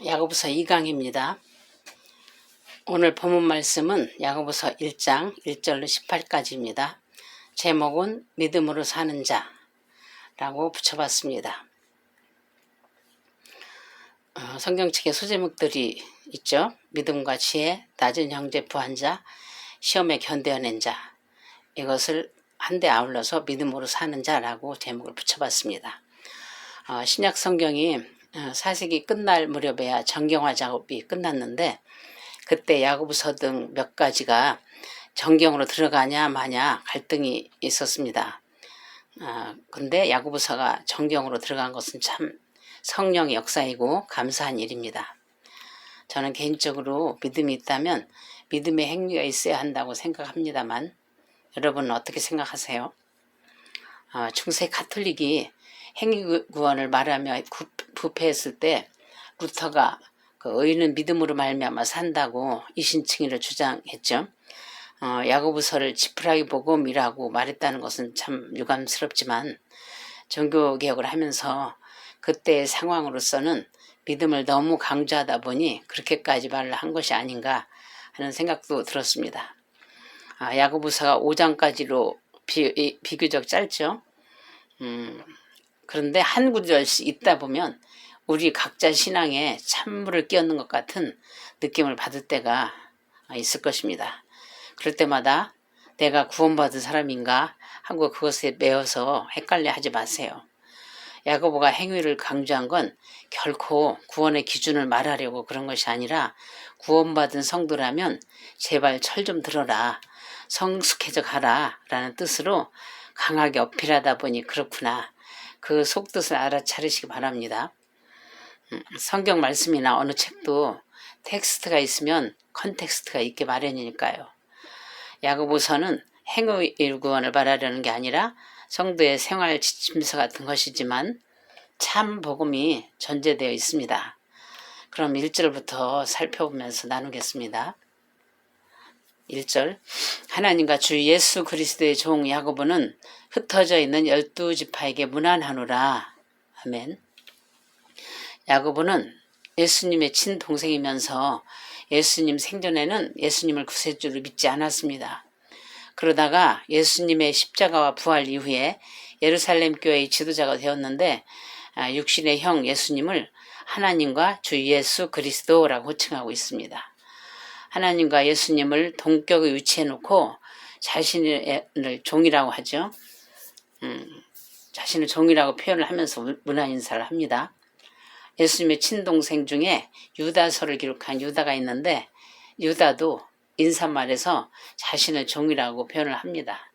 야고보서 2강입니다. 오늘 본문 말씀은 야고보서 1장 1절로 18까지입니다. 제목은 믿음으로 사는 자라고 붙여봤습니다. 성경책에 소제목들이 있죠. 믿음과 지혜, 낮은 형제 부한 자, 시험에 견뎌낸 자, 이것을 한데 아울러서 믿음으로 사는 자라고 제목을 붙여봤습니다. 신약 성경이 사색이 끝날 무렵에야 정경화 작업이 끝났는데 그때 야고보서 등 몇 가지가 정경으로 들어가냐 마냐 갈등이 있었습니다. 근데 야고보서가 정경으로 들어간 것은 참 성령의 역사이고 감사한 일입니다. 저는 개인적으로 믿음이 있다면 믿음의 행위가 있어야 한다고 생각합니다만 여러분은 어떻게 생각하세요? 중세 가톨릭이 행위구원을 말하며 부패했을 때 루터가 의인은 믿음으로 말미암아 산다고 이신칭의를 주장했죠. 야고보서를 지푸라기 복음이라고 말했다는 것은 참 유감스럽지만 종교개혁을 하면서 그때의 상황으로서는 믿음을 너무 강조하다 보니 그렇게까지 말을 한 것이 아닌가 하는 생각도 들었습니다. 야고보서가 5장까지로 비교적 짧죠. 그런데 한 구절씩 읽다 보면 우리 각자 신앙에 찬물을 끼얹는 것 같은 느낌을 받을 때가 있을 것입니다. 그럴 때마다 내가 구원받은 사람인가 하고 그것에 매여서 헷갈려 하지 마세요. 야고보가 행위를 강조한 건 결코 구원의 기준을 말하려고 그런 것이 아니라 구원받은 성도라면 제발 철 좀 들어라, 성숙해져 가라 라는 뜻으로 강하게 어필하다 보니 그렇구나. 그 속뜻을 알아차리시기 바랍니다. 성경 말씀이나 어느 책도 텍스트가 있으면 컨텍스트가 있게 마련이니까요. 야고보서는 행위 구원을 말하려는 게 아니라 성도의 생활 지침서 같은 것이지만 참 복음이 전제되어 있습니다. 그럼 1절부터 살펴보면서 나누겠습니다. 1절, 하나님과 주 예수 그리스도의 종 야고보는 흩어져 있는 12지파에게 문안하노라. 아멘. 야고보는 예수님의 친동생이면서 예수님 생전에는 예수님을 구세주로 믿지 않았습니다. 그러다가 예수님의 십자가와 부활 이후에 예루살렘 교회의 지도자가 되었는데 육신의 형 예수님을 하나님과 주 예수 그리스도라고 호칭하고 있습니다. 하나님과 예수님을 동격에 위치해 놓고 자신을 종이라고 하죠. 자신을 종이라고 표현을 하면서 문안 인사를 합니다. 예수님의 친동생 중에 유다서를 기록한 유다가 있는데 유다도 인사말에서 자신을 종이라고 표현을 합니다.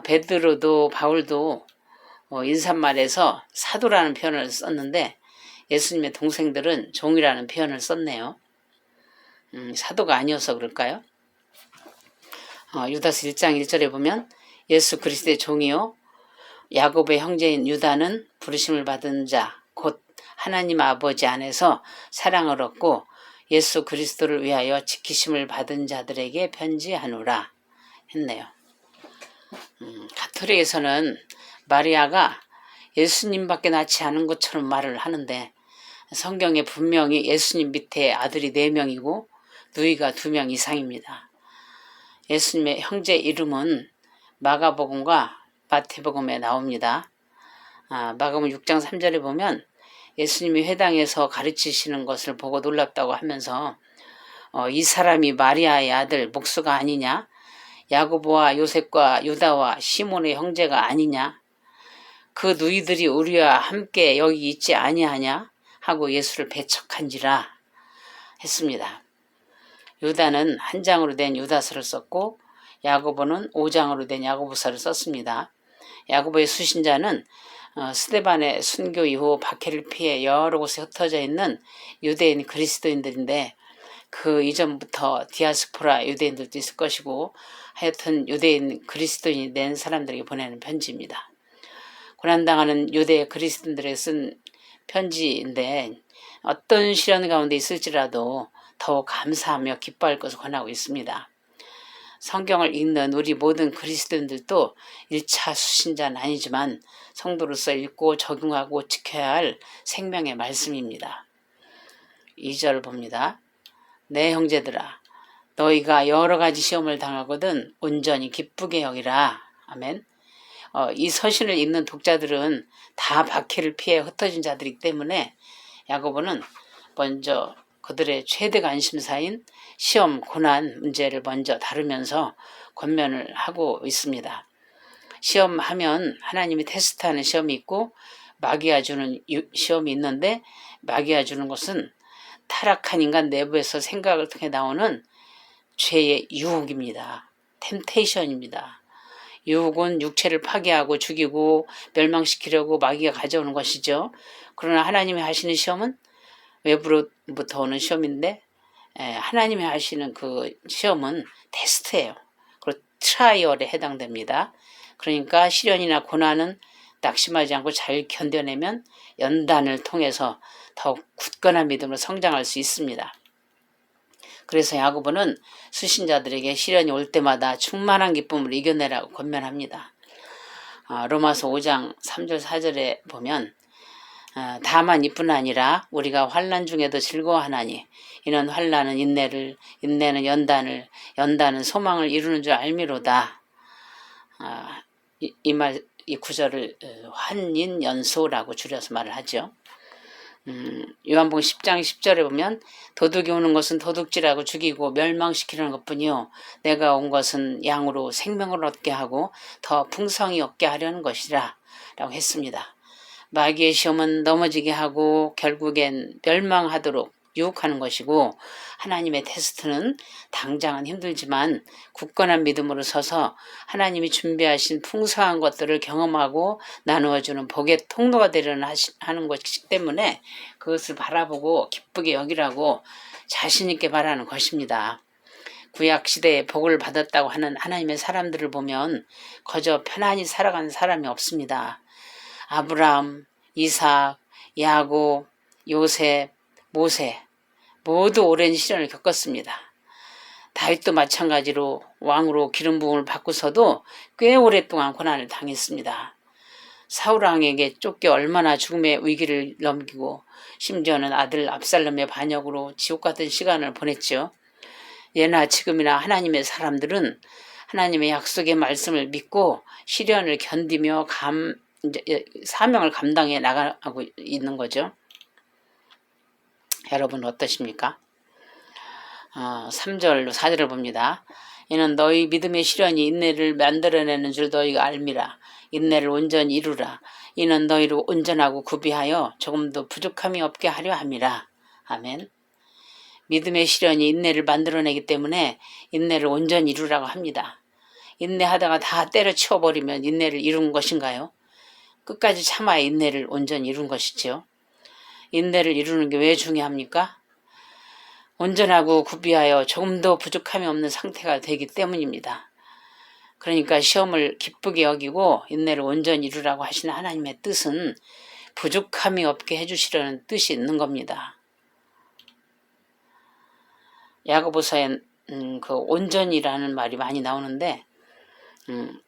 베드로도 바울도 인사말에서 사도라는 표현을 썼는데 예수님의 동생들은 종이라는 표현을 썼네요. 사도가 아니어서 그럴까요? 유다서 1장 1절에 보면 예수 그리스도의 종이요 야고보의 형제인 유다는 부르심을 받은 자 곧 하나님 아버지 안에서 사랑을 얻고 예수 그리스도를 위하여 지키심을 받은 자들에게 편지하노라 했네요. 가톨릭에서는 마리아가 예수님밖에 낳지 않은 것처럼 말을 하는데 성경에 분명히 예수님 밑에 아들이 4명이고 누이가 2명 이상입니다. 예수님의 형제 이름은 마가복음과 마태복음에 나옵니다. 마가복음 6장 3절에 보면 예수님이 회당에서 가르치시는 것을 보고 놀랍다고 하면서 이 사람이 마리아의 아들 목수가 아니냐? 야고보와 요셉과 유다와 시몬의 형제가 아니냐? 그 누이들이 우리와 함께 여기 있지 아니하냐? 하고 예수를 배척한지라 했습니다. 유다는 한 장으로 된 유다서를 썼고 야고보는 5장으로 된 야고보서를 썼습니다. 야고보의 수신자는 스데반의 순교 이후 박해를 피해 여러 곳에 흩어져 있는 유대인 그리스도인들인데 그 이전부터 디아스포라 유대인들도 있을 것이고 하여튼 유대인 그리스도인이 낸 사람들에게 보내는 편지입니다. 고난당하는 유대 그리스도인들에게 쓴 편지인데 어떤 시련 가운데 있을지라도 더욱 감사하며 기뻐할 것을 권하고 있습니다. 성경을 읽는 우리 모든 그리스도인들도 1차 수신자는 아니지만 성도로서 읽고 적용하고 지켜야 할 생명의 말씀입니다. 2절 봅니다. 내 형제들아 너희가 여러 가지 시험을 당하거든 온전히 기쁘게 여기라. 아멘. 이 서신을 읽는 독자들은 다 박해를 피해 흩어진 자들이기 때문에 야고보는 먼저 그들의 최대 관심사인 시험, 고난 문제를 먼저 다루면서 권면을 하고 있습니다. 시험하면 하나님이 테스트하는 시험이 있고 마귀가 주는 시험이 있는데 마귀가 주는 것은 타락한 인간 내부에서 생각을 통해 나오는 죄의 유혹입니다. 템테이션입니다. 유혹은 육체를 파괴하고 죽이고 멸망시키려고 마귀가 가져오는 것이죠. 그러나 하나님이 하시는 시험은 외부로부터 오는 시험인데 하나님이 하시는 그 시험은 테스트예요. 그리고 트라이얼에 해당됩니다. 그러니까 시련이나 고난은 낙심하지 않고 잘 견뎌내면 연단을 통해서 더욱 굳건한 믿음으로 성장할 수 있습니다. 그래서 야고보는 수신자들에게 시련이 올 때마다 충만한 기쁨을 이겨내라고 권면합니다. 로마서 5장 3절 4절에 보면 다만 이뿐 아니라 우리가 환난 중에도 즐거워하나니 이는 환난은 인내를, 인내는 연단을, 연단은 소망을 이루는 줄 알미로다. 이 구절을 환인연소라고 줄여서 말을 하죠. 요한복음 10장 10절에 보면 도둑이 오는 것은 도둑질하고 죽이고 멸망시키는 것뿐이요 내가 온 것은 양으로 생명을 얻게 하고 더 풍성히 얻게 하려는 것이라 라고 했습니다. 마귀의 시험은 넘어지게 하고 결국엔 멸망하도록 유혹하는 것이고 하나님의 테스트는 당장은 힘들지만 굳건한 믿음으로 서서 하나님이 준비하신 풍성한 것들을 경험하고 나누어주는 복의 통로가 되려는 하는 것이기 때문에 그것을 바라보고 기쁘게 여기라고 자신있게 바라는 것입니다. 구약시대에 복을 받았다고 하는 하나님의 사람들을 보면 거저 편안히 살아가는 사람이 없습니다. 아브라함, 이삭, 야곱, 요셉, 모세 모두 오랜 시련을 겪었습니다. 다윗도 마찬가지로 왕으로 기름 부음을 받고서도 꽤 오랫동안 고난을 당했습니다. 사울왕에게 쫓겨 얼마나 죽음의 위기를 넘기고 심지어는 아들 압살롬의 반역으로 지옥 같은 시간을 보냈죠. 예나 지금이나 하나님의 사람들은 하나님의 약속의 말씀을 믿고 시련을 견디며 사명을 감당해 나가고 있는 거죠. 여러분 어떠십니까? 3절로 4절을 봅니다. 이는 너희 믿음의 시련이 인내를 만들어내는 줄 너희가 알미라. 인내를 온전히 이루라. 이는 너희를 온전하고 구비하여 조금도 부족함이 없게 하려 함이라. 아멘. 믿음의 시련이 인내를 만들어내기 때문에 인내를 온전히 이루라고 합니다. 인내하다가 다 때려치워버리면 인내를 이룬 것인가요? 끝까지 참아야 인내를 온전히 이룬 것이지요. 인내를 이루는 게 왜 중요합니까? 온전하고 구비하여 조금도 부족함이 없는 상태가 되기 때문입니다. 그러니까 시험을 기쁘게 여기고 인내를 온전히 이루라고 하시는 하나님의 뜻은 부족함이 없게 해주시려는 뜻이 있는 겁니다. 야고보서에 그 온전이라는 말이 많이 나오는데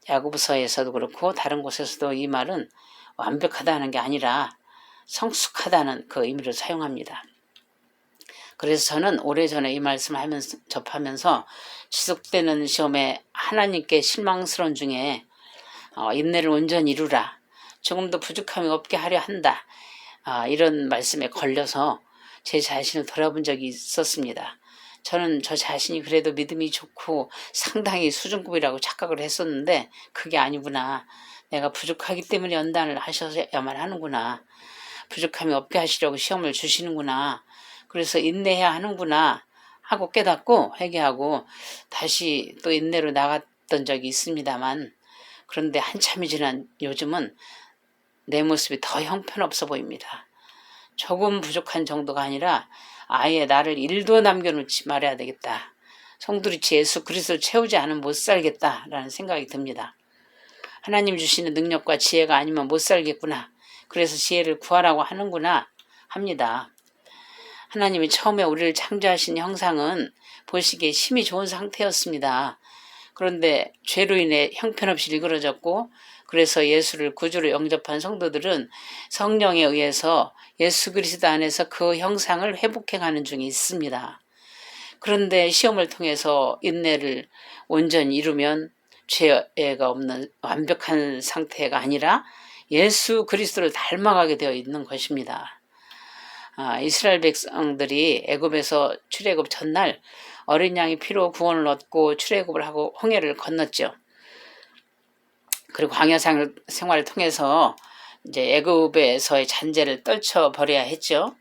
야고보서에서도 그렇고 다른 곳에서도 이 말은 완벽하다는 게 아니라 성숙하다는 그 의미로 사용합니다. 그래서 저는 오래전에 이 말씀을 접하면서 지속되는 시험에 하나님께 실망스러운 중에 인내를 온전히 이루라. 조금도 부족함이 없게 하려 한다. 이런 말씀에 걸려서 제 자신을 돌아본 적이 있었습니다. 저는 저 자신이 그래도 믿음이 좋고 상당히 수준급이라고 착각을 했었는데 그게 아니구나. 내가 부족하기 때문에 연단을 하셔야만 하는구나. 부족함이 없게 하시려고 시험을 주시는구나. 그래서 인내해야 하는구나 하고 깨닫고 회개하고 다시 또 인내로 나갔던 적이 있습니다만 그런데 한참이 지난 요즘은 내 모습이 더 형편없어 보입니다. 조금 부족한 정도가 아니라 아예 나를 1도 남겨놓지 말아야 되겠다. 송두리째 예수 그리스도 채우지 않으면 못 살겠다라는 생각이 듭니다. 하나님 주시는 능력과 지혜가 아니면 못 살겠구나. 그래서 지혜를 구하라고 하는구나 합니다. 하나님이 처음에 우리를 창조하신 형상은 보시기에 힘이 좋은 상태였습니다. 그런데 죄로 인해 형편없이 일그러졌고 그래서 예수를 구주로 영접한 성도들은 성령에 의해서 예수 그리스도 안에서 그 형상을 회복해가는 중에 있습니다. 그런데 시험을 통해서 인내를 온전히 이루면 죄가 없는 완벽한 상태가 아니라 예수 그리스도를 닮아가게 되어 있는 것입니다. 이스라엘 백성들이 애굽에서 출애굽 전날 어린 양의 피로 구원을 얻고 출애굽을 하고 홍해를 건넜죠. 그리고 광야 생활을 통해서 이제 애굽에서의 잔재를 떨쳐버려야 했죠.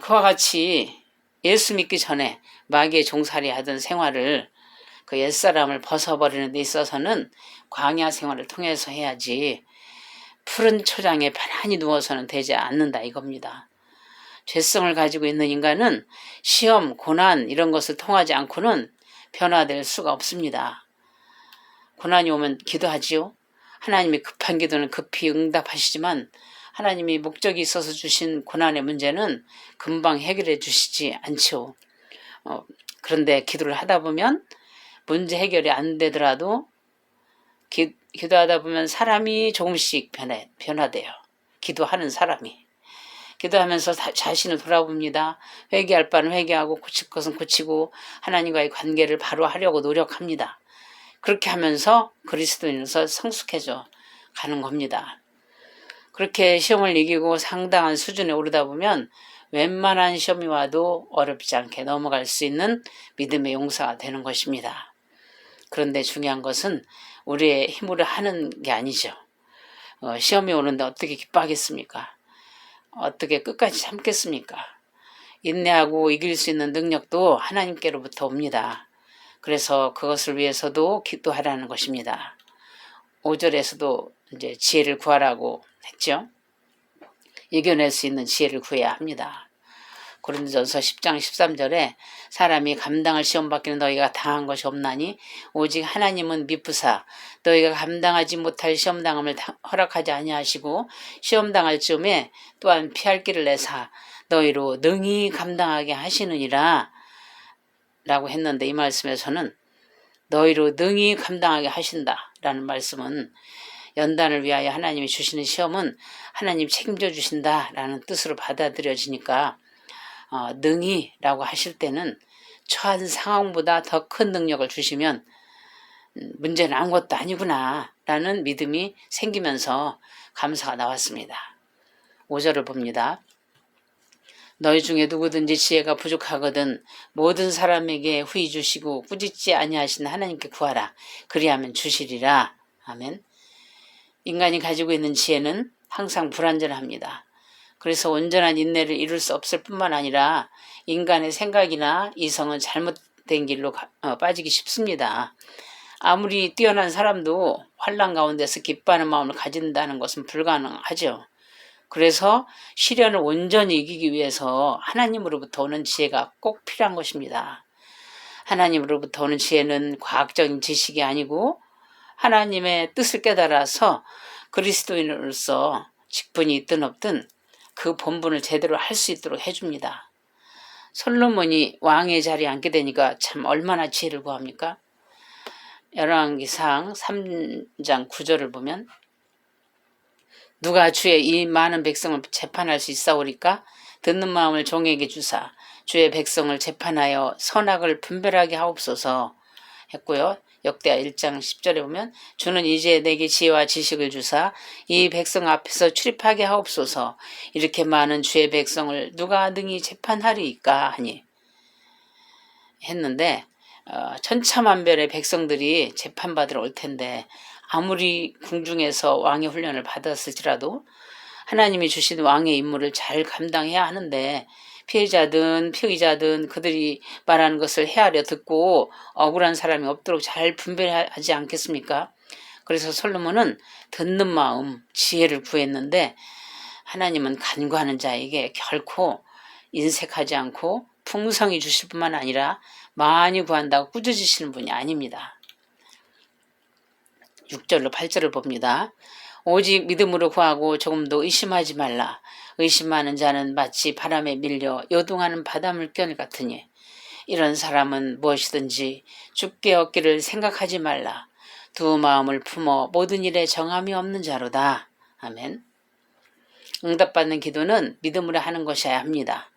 그와 같이 예수 믿기 전에 마귀의 종살이 하던 생활을 그 옛사람을 벗어버리는 데 있어서는 광야 생활을 통해서 해야지 푸른 초장에 편안히 누워서는 되지 않는다 이겁니다. 죄성을 가지고 있는 인간은 시험, 고난 이런 것을 통하지 않고는 변화될 수가 없습니다. 고난이 오면 기도하지요. 하나님이 급한 기도는 급히 응답하시지만 하나님이 목적이 있어서 주신 고난의 문제는 금방 해결해 주시지 않죠. 그런데 기도를 하다 보면 문제 해결이 안 되더라도 기도하다 보면 사람이 조금씩 변화돼요. 기도하는 사람이. 기도하면서 자신을 돌아봅니다. 회개할 바는 회개하고 고칠 것은 고치고 하나님과의 관계를 바로 하려고 노력합니다. 그렇게 하면서 그리스도인으로서 성숙해져 가는 겁니다. 그렇게 시험을 이기고 상당한 수준에 오르다 보면 웬만한 시험이 와도 어렵지 않게 넘어갈 수 있는 믿음의 용사가 되는 것입니다. 그런데 중요한 것은 우리의 힘으로 하는 게 아니죠. 시험이 오는데 어떻게 기뻐하겠습니까? 어떻게 끝까지 참겠습니까? 인내하고 이길 수 있는 능력도 하나님께로부터 옵니다. 그래서 그것을 위해서도 기도하라는 것입니다. 5절에서도 이제 지혜를 구하라고 했죠. 이겨낼 수 있는 지혜를 구해야 합니다. 고린도전서 10장 13절에 사람이 감당할 시험 받기는 너희가 당한 것이 없나니 오직 하나님은 미쁘사 너희가 감당하지 못할 시험당함을 허락하지 아니하시고 시험당할 즈음에 또한 피할 길을 내사 너희로 능히 감당하게 하시느니라 라고 했는데, 이 말씀에서는 너희로 능히 감당하게 하신다 라는 말씀은 연단을 위하여 하나님이 주시는 시험은 하나님 책임져 주신다라는 뜻으로 받아들여지니까 능히 라고 하실 때는 처한 상황보다 더 큰 능력을 주시면 문제는 아무것도 아니구나 라는 믿음이 생기면서 감사가 나왔습니다. 5절을 봅니다. 너희 중에 누구든지 지혜가 부족하거든 모든 사람에게 후히 주시고 꾸짖지 아니하신 하나님께 구하라. 그리하면 주시리라. 아멘. 인간이 가지고 있는 지혜는 항상 불완전합니다. 그래서 온전한 인내를 이룰 수 없을 뿐만 아니라 인간의 생각이나 이성은 잘못된 길로 빠지기 쉽습니다. 아무리 뛰어난 사람도 환난 가운데서 기뻐하는 마음을 가진다는 것은 불가능하죠. 그래서 시련을 온전히 이기기 위해서 하나님으로부터 오는 지혜가 꼭 필요한 것입니다. 하나님으로부터 오는 지혜는 과학적인 지식이 아니고 하나님의 뜻을 깨달아서 그리스도인으로서 직분이 있든 없든 그 본분을 제대로 할 수 있도록 해줍니다. 솔로몬이 왕의 자리에 앉게 되니까 참 얼마나 지혜를 구합니까? 열왕기상 3장 9절을 보면 누가 주의 이 많은 백성을 재판할 수 있사오리까? 듣는 마음을 종에게 주사 주의 백성을 재판하여 선악을 분별하게 하옵소서 했고요. 역대하 1장 10절에 보면 주는 이제 내게 지혜와 지식을 주사 이 백성 앞에서 출입하게 하옵소서. 이렇게 많은 주의 백성을 누가 능히 재판하리이까 하니 했는데 천차만별의 백성들이 재판받으러 올 텐데 아무리 궁중에서 왕의 훈련을 받았을지라도 하나님이 주신 왕의 임무를 잘 감당해야 하는데 피해자든 피의자든 그들이 말하는 것을 헤아려 듣고 억울한 사람이 없도록 잘 분별하지 않겠습니까? 그래서 솔로몬은 듣는 마음, 지혜를 구했는데 하나님은 간구하는 자에게 결코 인색하지 않고 풍성히 주실 뿐만 아니라 많이 구한다고 꾸짖으시는 분이 아닙니다. 6절로 8절을 봅니다. 오직 믿음으로 구하고 조금도 의심하지 말라. 의심하는 자는 마치 바람에 밀려 요동하는 바닷물결 같으니 이런 사람은 무엇이든지 죽게 얻기를 생각하지 말라. 두 마음을 품어 모든 일에 정함이 없는 자로다. 아멘. 응답받는 기도는 믿음으로 하는 것이어야 합니다.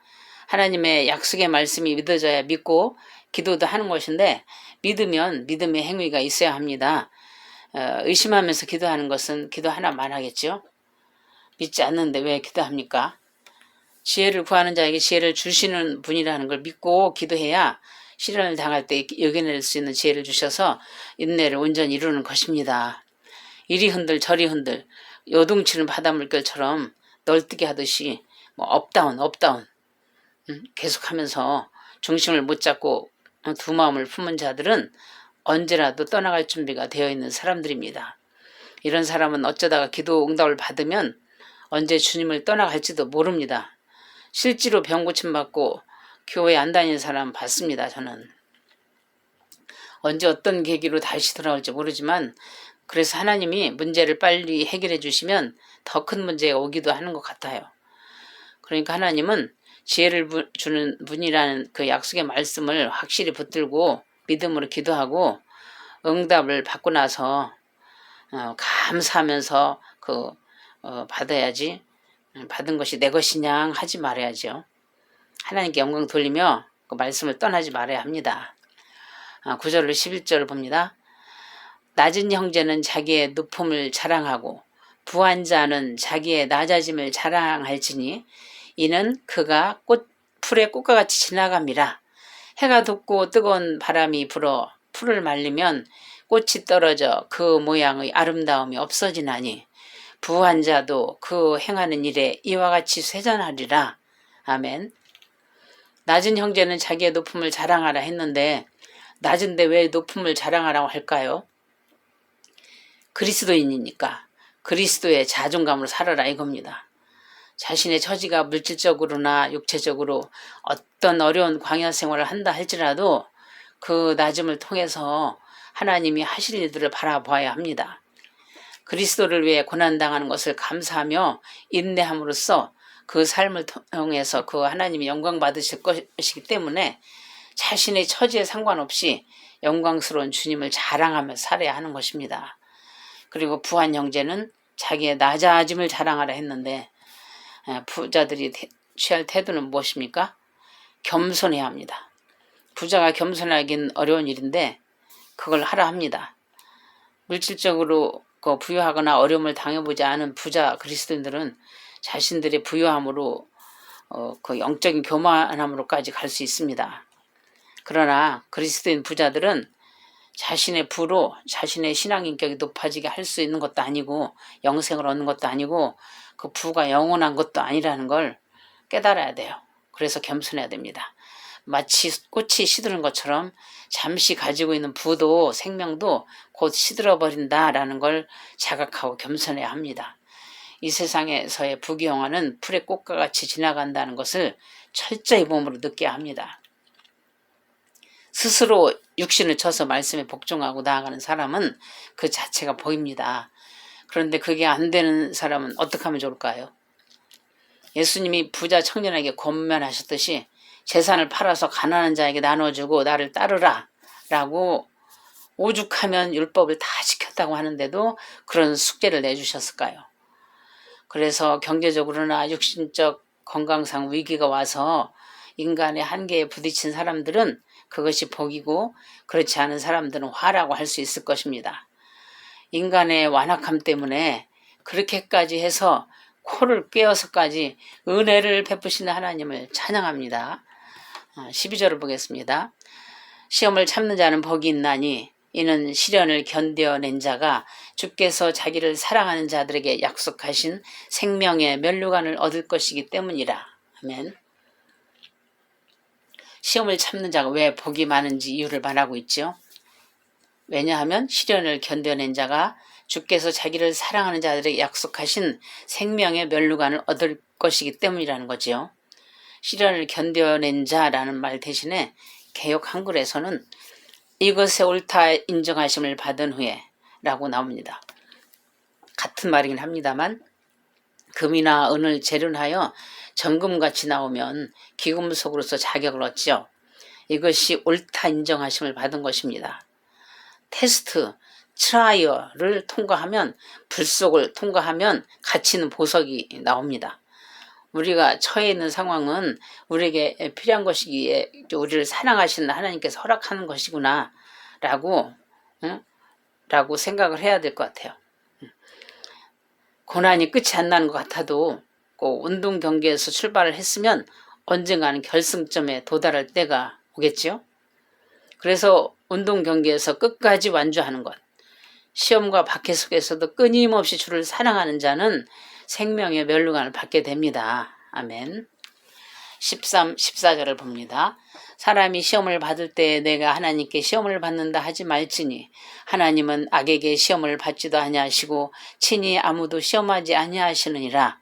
하나님의 약속의 말씀이 믿어져야 믿고 기도도 하는 것인데 믿으면 믿음의 행위가 있어야 합니다. 의심하면서 기도하는 것은 기도 하나만 하겠죠. 믿지 않는데 왜 기도합니까? 지혜를 구하는 자에게 지혜를 주시는 분이라는 걸 믿고 기도해야 시련을 당할 때 이겨낼 수 있는 지혜를 주셔서 인내를 온전히 이루는 것입니다. 이리 흔들 저리 흔들 요동치는 바닷물결처럼 널뛰게 하듯이 업다운 계속하면서 중심을 못 잡고 두 마음을 품은 자들은 언제라도 떠나갈 준비가 되어 있는 사람들입니다. 이런 사람은 어쩌다가 기도 응답을 받으면 언제 주님을 떠나갈지도 모릅니다. 실제로 병 고침 받고 교회 안 다니는 사람 봤습니다. 저는 언제 어떤 계기로 다시 돌아올지 모르지만 그래서 하나님이 문제를 빨리 해결해 주시면 더 큰 문제가 오기도 하는 것 같아요. 그러니까 하나님은 지혜를 주는 분이라는 그 약속의 말씀을 확실히 붙들고 믿음으로 기도하고 응답을 받고 나서 감사하면서 받아야지 받은 것이 내 것이냐 하지 말아야죠. 하나님께 영광 돌리며 그 말씀을 떠나지 말아야 합니다. 9절로 11절을 봅니다. 낮은 형제는 자기의 높음을 자랑하고 부한 자는 자기의 낮아짐을 자랑할지니 이는 그가 풀의 꽃과 같이 지나감이라. 해가 돋고 뜨거운 바람이 불어 풀을 말리면 꽃이 떨어져 그 모양의 아름다움이 없어지나니 부한 자도 그 행하는 일에 이와 같이 쇠잔하리라. 아멘. 낮은 형제는 자기의 높음을 자랑하라 했는데 낮은데 왜 높음을 자랑하라고 할까요? 그리스도인이니까 그리스도의 자존감으로 살아라 이겁니다. 자신의 처지가 물질적으로나 육체적으로 어떤 어려운 광야 생활을 한다 할지라도 그 낮음을 통해서 하나님이 하실 일들을 바라봐야 합니다. 그리스도를 위해 고난당하는 것을 감사하며 인내함으로써 그 삶을 통해서 그 하나님이 영광 받으실 것이기 때문에 자신의 처지에 상관없이 영광스러운 주님을 자랑하며 살아야 하는 것입니다. 그리고 부한 형제는 자기의 낮아짐을 자랑하라 했는데 부자들이 취할 태도는 무엇입니까? 겸손해야 합니다. 부자가 겸손하긴 어려운 일인데 그걸 하라 합니다. 물질적으로 부유하거나 어려움을 당해보지 않은 부자 그리스도인들은 자신들의 부유함으로 그 영적인 교만함으로까지 갈 수 있습니다. 그러나 그리스도인 부자들은 자신의 부로 자신의 신앙 인격이 높아지게 할 수 있는 것도 아니고 영생을 얻는 것도 아니고 그 부가 영원한 것도 아니라는 걸 깨달아야 돼요. 그래서 겸손해야 됩니다. 마치 꽃이 시드는 것처럼 잠시 가지고 있는 부도 생명도 곧 시들어버린다라는 걸 자각하고 겸손해야 합니다. 이 세상에서의 부귀영화는 풀의 꽃과 같이 지나간다는 것을 철저히 몸으로 느껴야 합니다. 스스로 육신을 쳐서 말씀에 복종하고 나아가는 사람은 그 자체가 보입니다. 그런데 그게 안 되는 사람은 어떻게 하면 좋을까요? 예수님이 부자 청년에게 권면하셨듯이 재산을 팔아서 가난한 자에게 나눠주고 나를 따르라 라고 오죽하면 율법을 다 지켰다고 하는데도 그런 숙제를 내주셨을까요? 그래서 경제적으로나 육신적 건강상 위기가 와서 인간의 한계에 부딪힌 사람들은 그것이 복이고 그렇지 않은 사람들은 화라고 할 수 있을 것입니다. 인간의 완악함 때문에 그렇게까지 해서 코를 꿰어서까지 은혜를 베푸시는 하나님을 찬양합니다. 12절을 보겠습니다. 시험을 참는 자는 복이 있나니 이는 시련을 견뎌낸 자가 주께서 자기를 사랑하는 자들에게 약속하신 생명의 면류관을 얻을 것이기 때문이라. 아멘. 시험을 참는 자가 왜 복이 많은지 이유를 말하고 있죠. 왜냐하면 시련을 견뎌낸 자가 주께서 자기를 사랑하는 자들에게 약속하신 생명의 면류관을 얻을 것이기 때문이라는 거지요. 시련을 견뎌낸 자라는 말 대신에 개역 한글에서는 이것에 옳다 인정하심을 받은 후에 라고 나옵니다. 같은 말이긴 합니다만 금이나 은을 재련하여 정금같이 나오면 기금속으로서 자격을 얻죠. 이것이 옳다 인정하심을 받은 것입니다. 테스트, 트라이얼을 통과하면, 불속을 통과하면 갇히는 보석이 나옵니다. 우리가 처해 있는 상황은 우리에게 필요한 것이기에 우리를 사랑하시는 하나님께서 허락하는 것이구나 라고 생각을 해야 될 것 같아요. 고난이 끝이 안 나는 것 같아도 꼭 운동 경기에서 출발을 했으면 언젠가는 결승점에 도달할 때가 오겠지요. 그래서 운동 경기에서 끝까지 완주하는 것, 시험과 박해 속에서도 끊임없이 주를 사랑하는 자는 생명의 멸류관을 받게 됩니다. 아멘. 13, 14절을 봅니다. 사람이 시험을 받을 때 내가 하나님께 시험을 받는다 하지 말지니 하나님은 악에게 시험을 받지도 아니하시고 친히 아무도 시험하지 아니하시느니라.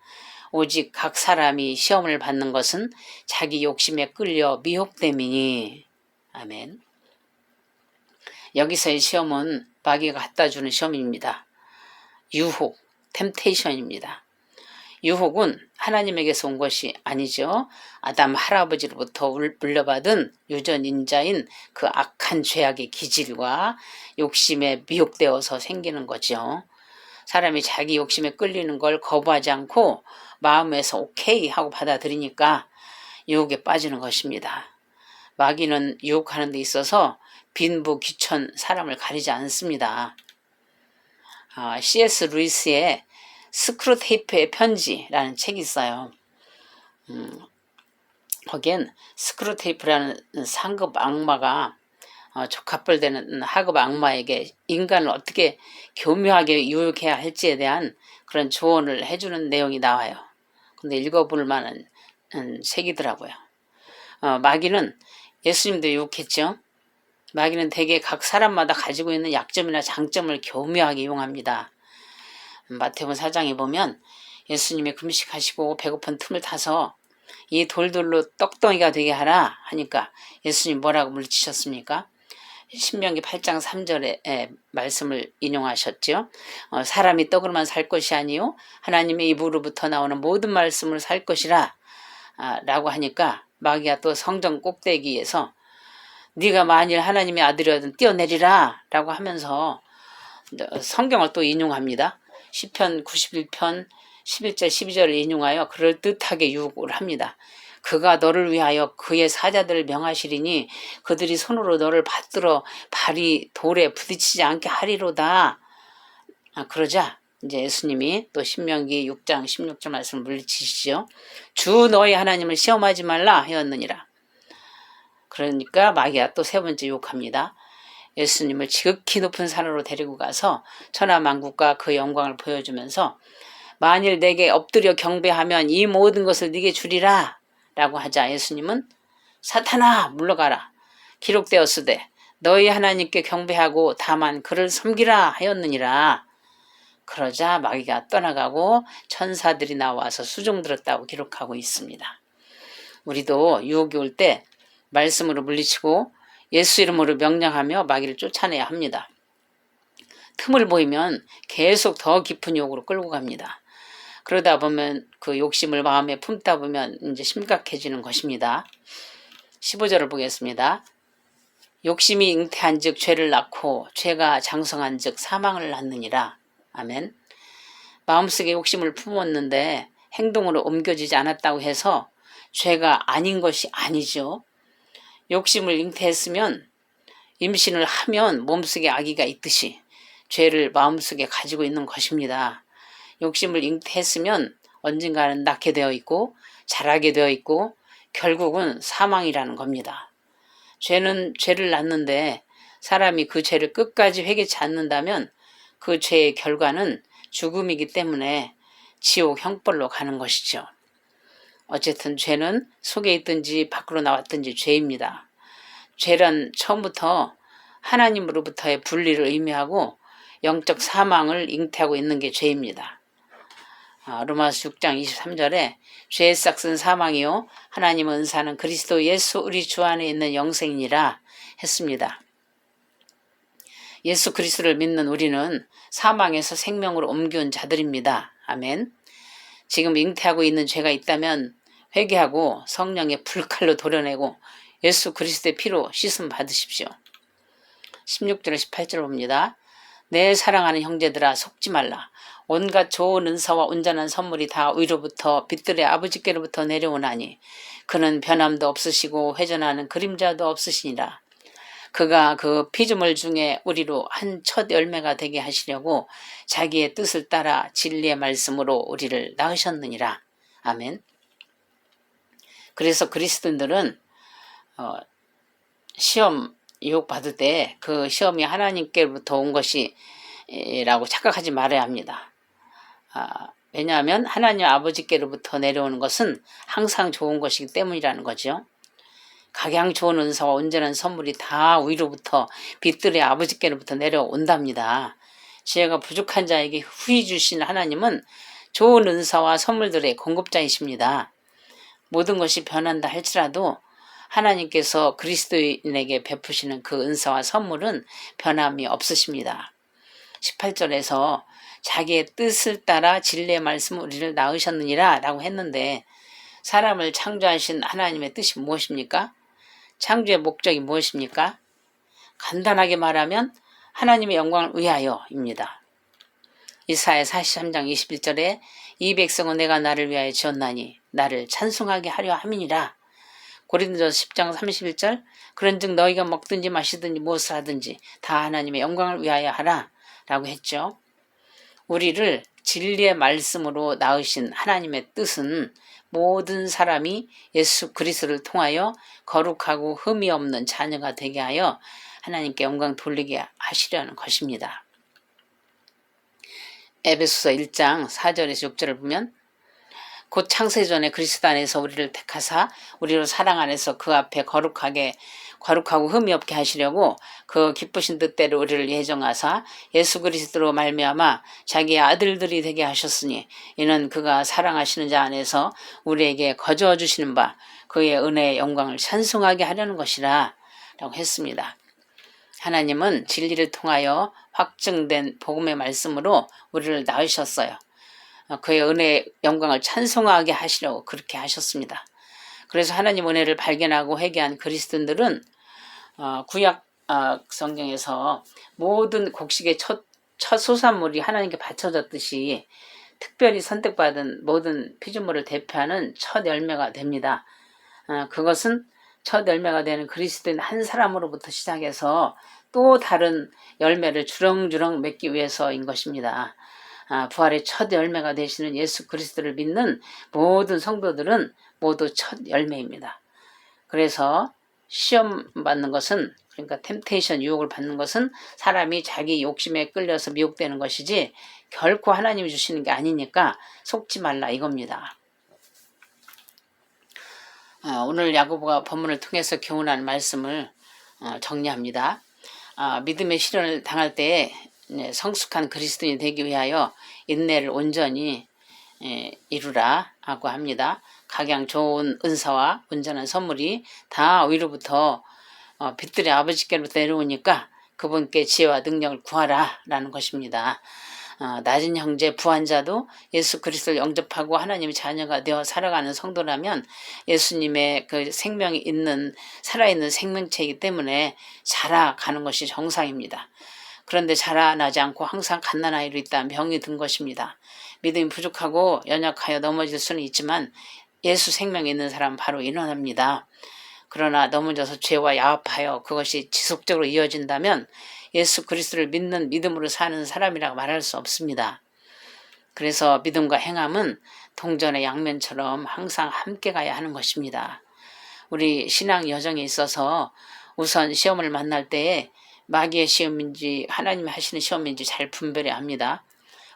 오직 각 사람이 시험을 받는 것은 자기 욕심에 끌려 미혹됨이니. 아멘. 여기서의 시험은 마귀가 갖다주는 시험입니다. 유혹, 템테이션입니다. 유혹은 하나님에게서 온 것이 아니죠. 아담 할아버지로부터 물려받은 유전인자인 그 악한 죄악의 기질과 욕심에 미혹되어서 생기는 거죠. 사람이 자기 욕심에 끌리는 걸 거부하지 않고 마음에서 오케이 하고 받아들이니까 유혹에 빠지는 것입니다. 마귀는 유혹하는 데 있어서 빈부 귀천 사람을 가리지 않습니다. C.S. 루이스의 스크루테이프의 편지라는 책이 있어요. 거기엔 스크루테이프라는 상급 악마가 적합벌되는 하급 악마에게 인간을 어떻게 교묘하게 유혹해야 할지에 대한 그런 조언을 해주는 내용이 나와요. 근데 읽어볼 만한 책이더라고요. 마귀는 예수님도 유혹했죠. 마귀는 대개 각 사람마다 가지고 있는 약점이나 장점을 교묘하게 이용합니다. 마태복음 4장에 보면 예수님이 금식하시고 배고픈 틈을 타서 이 돌들로 떡덩이가 되게 하라 하니까 예수님 뭐라고 물리치셨습니까? 신명기 8장 3절에 말씀을 인용하셨죠. 사람이 떡으로만 살 것이 아니요 하나님의 입으로부터 나오는 모든 말씀을 살 것이라 라고 하니까 마귀가 또 성전 꼭대기에서 네가 만일 하나님의 아들이거든 뛰어내리라 라고 하면서 성경을 또 인용합니다. 시편 91편 11절 12절을 인용하여 그럴듯하게 유혹을 합니다. 그가 너를 위하여 그의 사자들을 명하시리니 그들이 손으로 너를 받들어 발이 돌에 부딪히지 않게 하리로다. 그러자 이제 예수님이 또 신명기 6장 16절 말씀을 물리치시죠. 주 너희 하나님을 시험하지 말라 하였느니라. 그러니까 마귀가 또 세 번째 유혹합니다. 예수님을 지극히 높은 산으로 데리고 가서 천하만국과 그 영광을 보여주면서 만일 내게 엎드려 경배하면 이 모든 것을 네게 주리라 라고 하자 예수님은 사탄아 물러가라. 기록되었으되 너희 하나님께 경배하고 다만 그를 섬기라 하였느니라. 그러자 마귀가 떠나가고 천사들이 나와서 수종들었다고 기록하고 있습니다. 우리도 유혹이 올 때 말씀으로 물리치고 예수 이름으로 명령하며 마귀를 쫓아내야 합니다. 틈을 보이면 계속 더 깊은 유혹으로 끌고 갑니다. 그러다 보면 그 욕심을 마음에 품다 보면 이제 심각해지는 것입니다. 15절을 보겠습니다. 욕심이 잉태한 즉 죄를 낳고 죄가 장성한 즉 사망을 낳느니라. 아멘. 마음속에 욕심을 품었는데 행동으로 옮겨지지 않았다고 해서 죄가 아닌 것이 아니죠. 욕심을 잉태했으면 임신을 하면 몸속에 아기가 있듯이 죄를 마음속에 가지고 있는 것입니다. 욕심을 잉태했으면 언젠가는 낳게 되어 있고 자라게 되어 있고 결국은 사망이라는 겁니다. 죄는 죄를 낳는데 사람이 그 죄를 끝까지 회개치 않는다면 그 죄의 결과는 죽음이기 때문에 지옥 형벌로 가는 것이죠. 어쨌든 죄는 속에 있든지 밖으로 나왔든지 죄입니다. 죄란 처음부터 하나님으로부터의 분리를 의미하고 영적 사망을 잉태하고 있는 게 죄입니다. 로마서 6장 23절에 죄의 싹은 사망이요 하나님의 은사는 그리스도 예수 우리 주 안에 있는 영생이니라 했습니다. 예수 그리스도를 믿는 우리는 사망에서 생명으로 옮겨온 자들입니다. 아멘. 지금 잉태하고 있는 죄가 있다면 회개하고 성령의 불칼로 도려내고 예수 그리스도의 피로 씻음 받으십시오. 16절 18절 봅니다. 내 사랑하는 형제들아 속지 말라. 온갖 좋은 은사와 온전한 선물이 다 위로부터 빛들의 아버지께로부터 내려오나니 그는 변함도 없으시고 회전하는 그림자도 없으시니라. 그가 그 피조물 중에 우리로 한 첫 열매가 되게 하시려고 자기의 뜻을 따라 진리의 말씀으로 우리를 낳으셨느니라. 아멘. 그래서 그리스도인들은 시험 유혹받을 때 그 시험이 하나님께로부터 온 것이라고 착각하지 말아야 합니다. 왜냐하면 하나님 아버지께로부터 내려오는 것은 항상 좋은 것이기 때문이라는 거죠. 각양 좋은 은사와 온전한 선물이 다 위로부터 빛들의 아버지께로부터 내려온답니다. 지혜가 부족한 자에게 후히 주신 하나님은 좋은 은사와 선물들의 공급자이십니다. 모든 것이 변한다 할지라도 하나님께서 그리스도인에게 베푸시는 그 은사와 선물은 변함이 없으십니다. 18절에서 자기의 뜻을 따라 진리의 말씀 우리를 낳으셨느니라 라고 했는데 사람을 창조하신 하나님의 뜻이 무엇입니까? 창조의 목적이 무엇입니까? 간단하게 말하면 하나님의 영광을 위하여입니다. 이사야 43장 21절에 이 백성은 내가 나를 위하여 지었나니 나를 찬송하게 하려 함이니라. 고린도전서 10장 31절 그런즉 너희가 먹든지 마시든지 무엇을 하든지 다 하나님의 영광을 위하여 하라 라고 했죠. 우리를 진리의 말씀으로 낳으신 하나님의 뜻은 모든 사람이 예수 그리스도를 통하여 거룩하고 흠이 없는 자녀가 되게 하여 하나님께 영광 돌리게 하시려는 것입니다. 에베소서 1장 4절에서 6절을 보면 곧 창세전에 그리스도 안에서 우리를 택하사 우리로 사랑 안에서 그 앞에 거룩하고 흠이 없게 하시려고 그 기쁘신 뜻대로 우리를 예정하사 예수 그리스도로 말미암아 자기의 아들들이 되게 하셨으니 이는 그가 사랑하시는 자 안에서 우리에게 거저어 주시는 바 그의 은혜의 영광을 찬송하게 하려는 것이라 라고 했습니다. 하나님은 진리를 통하여 확증된 복음의 말씀으로 우리를 낳으셨어요. 그의 은혜의 영광을 찬송하게 하시려고 그렇게 하셨습니다. 그래서 하나님 은혜를 발견하고 회개한 그리스도인들은 구약 성경에서 모든 곡식의 첫 소산물이 하나님께 바쳐졌듯이 특별히 선택받은 모든 피조물을 대표하는 첫 열매가 됩니다. 그것은 첫 열매가 되는 그리스도인 한 사람으로부터 시작해서 또 다른 열매를 주렁주렁 맺기 위해서인 것입니다. 부활의 첫 열매가 되시는 예수 그리스도를 믿는 모든 성도들은 모두 첫 열매입니다. 그래서 시험 받는 것은 그러니까 템테이션 유혹을 받는 것은 사람이 자기 욕심에 끌려서 미혹되는 것이지 결코 하나님이 주시는 게 아니니까 속지 말라 이겁니다. 오늘 야고보가 본문을 통해서 교훈하는 말씀을 정리합니다. 믿음의 시련을 당할 때에 성숙한 그리스도인이 되기 위하여 인내를 온전히 이루라 하고 합니다. 각양 좋은 은사와 온전한 선물이 다 위로부터 빛들의 아버지께로부터 내려오니까 그분께 지혜와 능력을 구하라 라는 것입니다. 낮은 형제 부한자도 예수 그리스도를 영접하고 하나님의 자녀가 되어 살아가는 성도라면 예수님의 그 생명이 있는 살아있는 생명체이기 때문에 자라가는 것이 정상입니다. 그런데 자라나지 않고 항상 갓난아이로 있다면 병이 든 것입니다. 믿음이 부족하고 연약하여 넘어질 수는 있지만 예수 생명이 있는 사람은 바로 일어납니다. 그러나 넘어져서 죄와 야합하여 그것이 지속적으로 이어진다면 예수 그리스도를 믿는 믿음으로 사는 사람이라고 말할 수 없습니다. 그래서 믿음과 행함은 동전의 양면처럼 항상 함께 가야 하는 것입니다. 우리 신앙 여정에 있어서 우선 시험을 만날 때에 마귀의 시험인지 하나님이 하시는 시험인지 잘 분별해야 합니다.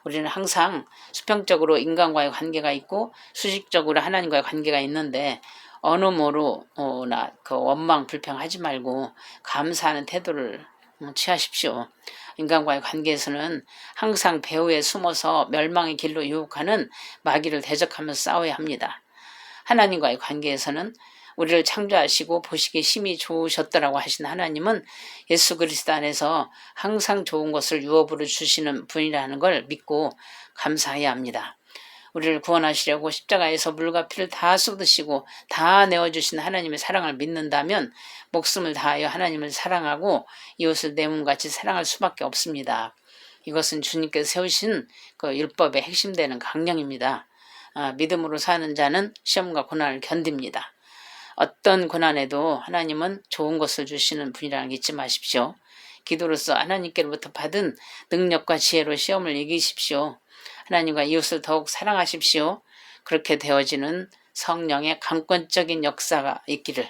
우리는 항상 수평적으로 인간과의 관계가 있고 수직적으로 하나님과의 관계가 있는데 어느 모로나 그 원망 불평하지 말고 감사하는 태도를 취하십시오. 인간과의 관계에서는 항상 배후에 숨어서 멸망의 길로 유혹하는 마귀를 대적하면서 싸워야 합니다. 하나님과의 관계에서는 우리를 창조하시고 보시기에 심히 좋으셨더라고 하신 하나님은 예수 그리스도 안에서 항상 좋은 것을 유업으로 주시는 분이라는 걸 믿고 감사해야 합니다. 우리를 구원하시려고 십자가에서 물과 피를 다 쏟으시고 다 내어주신 하나님의 사랑을 믿는다면 목숨을 다하여 하나님을 사랑하고 이웃을 내 몸같이 사랑할 수밖에 없습니다. 이것은 주님께서 세우신 그 율법의 핵심되는 강령입니다. 믿음으로 사는 자는 시험과 고난을 견딥니다. 어떤 고난에도 하나님은 좋은 것을 주시는 분이라는 거 잊지 마십시오. 기도로서 하나님께로부터 받은 능력과 지혜로 시험을 이기십시오. 하나님과 이웃을 더욱 사랑하십시오. 그렇게 되어지는 성령의 강권적인 역사가 있기를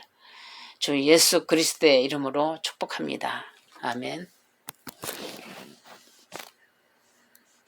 주 예수 그리스도의 이름으로 축복합니다. 아멘.